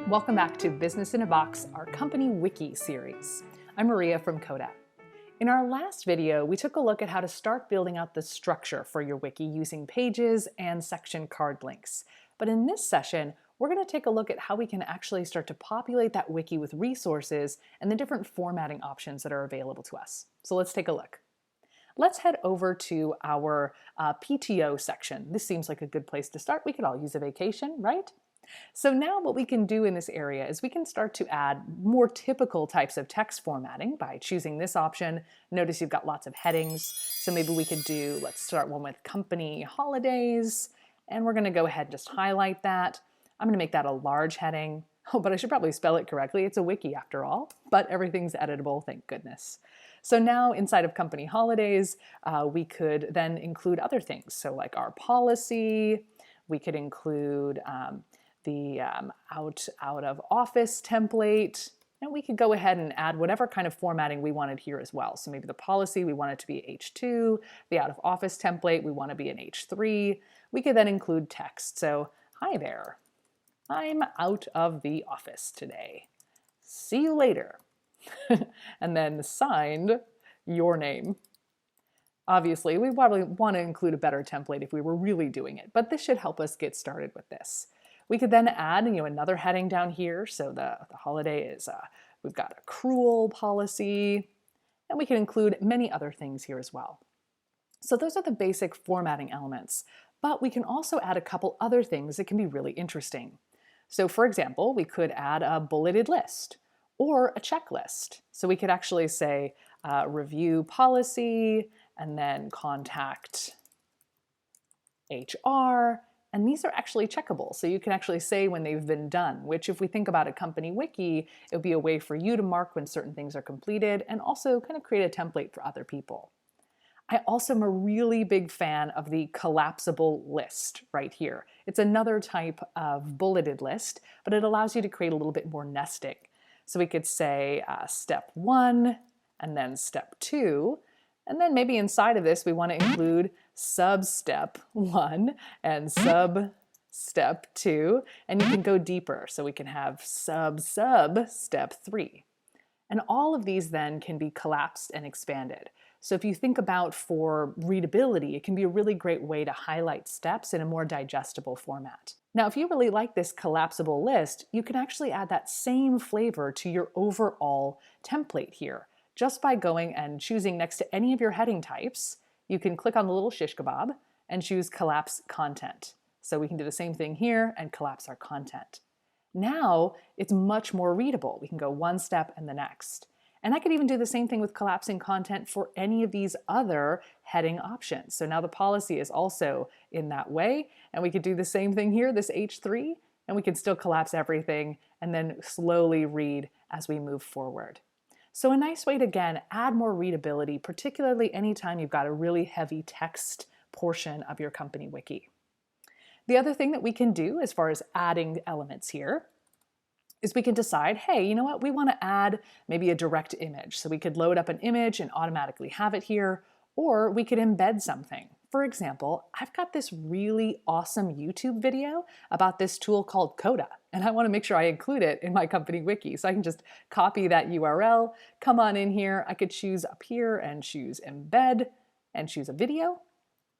Welcome back to Business in a Box, our company Wiki series. I'm Maria from Coda. In our last video, we took a look at how to start building out the structure for your wiki using pages and section card links. But in this session, we're going to take a look at how we can actually start to populate that wiki with resources and the different formatting options that are available to us. So let's take a look. Let's head over to our PTO section. This seems like a good place to start. We could all use a vacation, right? So now what we can do in this area is we can start to add more typical types of text formatting by choosing this option. Notice you've got lots of headings. So maybe we could do, let's start one with company holidays. And we're going to go ahead and just highlight that. I'm going to make that a large heading. Oh, but I should probably spell it correctly. It's a wiki after all, but everything's editable, thank goodness. So now inside of company holidays, we could then include other things. So like our policy, we could include the out of office template, and we could go ahead and add whatever kind of formatting we wanted here as well. So maybe the policy, we want it to be H2, the out of office template, we want to be an H3. We could then include text. So, hi there, I'm out of the office today. See you later. And then signed, your name. Obviously, we probably want to include a better template if we were really doing it, but this should help us get started with this. We could then add, another heading down here. So the holiday is, we've got accrual policy, and we can include many other things here as well. So those are the basic formatting elements, but we can also add a couple other things that can be really interesting. So for example, we could add a bulleted list or a checklist. So we could actually say review policy and then contact HR. And these are actually checkable, so you can actually say when they've been done, which if we think about a company wiki, it would be a way for you to mark when certain things are completed and also kind of create a template for other people. I also am a really big fan of the collapsible list right here. It's another type of bulleted list, but it allows you to create a little bit more nesting. So we could say step 1 and then step 2. And then maybe inside of this, we want to include sub-step 1 and sub-step 2. And you can go deeper. So we can have sub-step 3. And all of these then can be collapsed and expanded. So if you think about for readability, it can be a really great way to highlight steps in a more digestible format. Now, if you really like this collapsible list, you can actually add that same flavor to your overall template here. Just by going and choosing next to any of your heading types, you can click on the little shish kebab and choose collapse content. So we can do the same thing here and collapse our content. Now it's much more readable. We can go one step and the next. And I could even do the same thing with collapsing content for any of these other heading options. So now the policy is also in that way. And we could do the same thing here, this H3, and we can still collapse everything and then slowly read as we move forward. So a nice way to, again, add more readability, particularly anytime you've got a really heavy text portion of your company wiki. The other thing that we can do as far as adding elements here is we can decide, hey, you know what, we want to add maybe a direct image. So we could load up an image and automatically have it here, or we could embed something. For example, I've got this really awesome YouTube video about this tool called Coda, and I want to make sure I include it in my company wiki. So I can just copy that URL, come on in here, I could choose up here and choose embed and choose a video,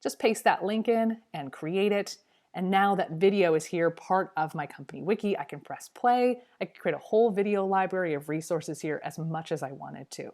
just paste that link in and create it. And now that video is here, part of my company wiki, I can press play. I can create a whole video library of resources here as much as I wanted to.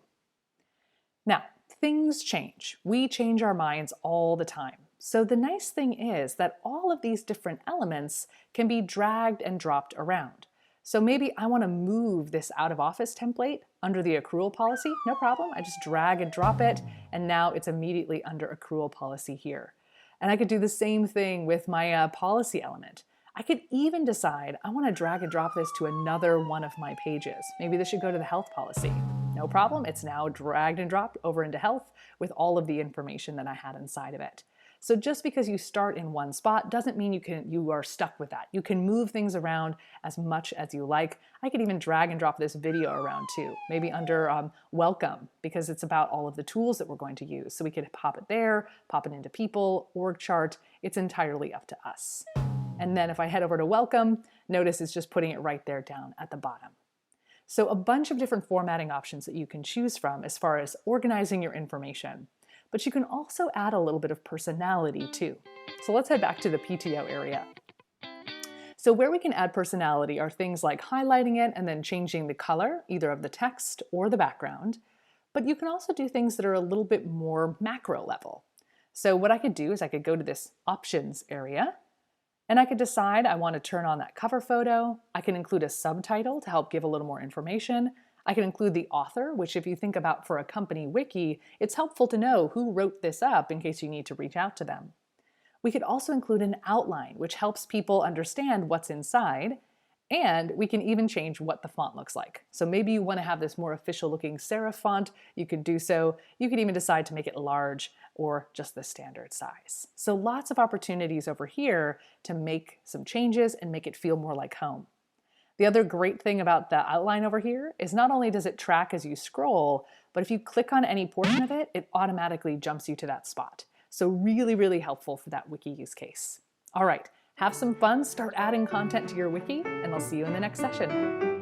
Now, things change. We change our minds all the time. So the nice thing is that all of these different elements can be dragged and dropped around. So maybe I want to move this out of office template under the accrual policy. No problem. I just drag and drop it, and now it's immediately under accrual policy here. And I could do the same thing with my policy element. I could even decide I want to drag and drop this to another one of my pages. Maybe this should go to the health policy. No problem, it's now dragged and dropped over into health with all of the information that I had inside of it. So just because you start in one spot doesn't mean you are stuck with that. You can move things around as much as you like. I could even drag and drop this video around too, maybe under welcome, because it's about all of the tools that we're going to use. So we could pop it there, pop it into people, org chart. It's entirely up to us. And then if I head over to welcome, notice it's just putting it right there down at the bottom. So a bunch of different formatting options that you can choose from as far as organizing your information. But you can also add a little bit of personality too. So let's head back to the PTO area. So where we can add personality are things like highlighting it and then changing the color, either of the text or the background. But you can also do things that are a little bit more macro level. So what I could do is I could go to this options area and I could decide I want to turn on that cover photo. I can include a subtitle to help give a little more information. I can include the author, which if you think about for a company wiki, it's helpful to know who wrote this up in case you need to reach out to them. We could also include an outline, which helps people understand what's inside. And we can even change what the font looks like. So maybe you want to have this more official looking serif font, you can do so. You could even decide to make it large or just the standard size. So lots of opportunities over here to make some changes and make it feel more like home. The other great thing about the outline over here is not only does it track as you scroll, but if you click on any portion of it, it automatically jumps you to that spot. So really, really helpful for that wiki use case. All right. Have some fun, start adding content to your wiki, and I'll see you in the next session.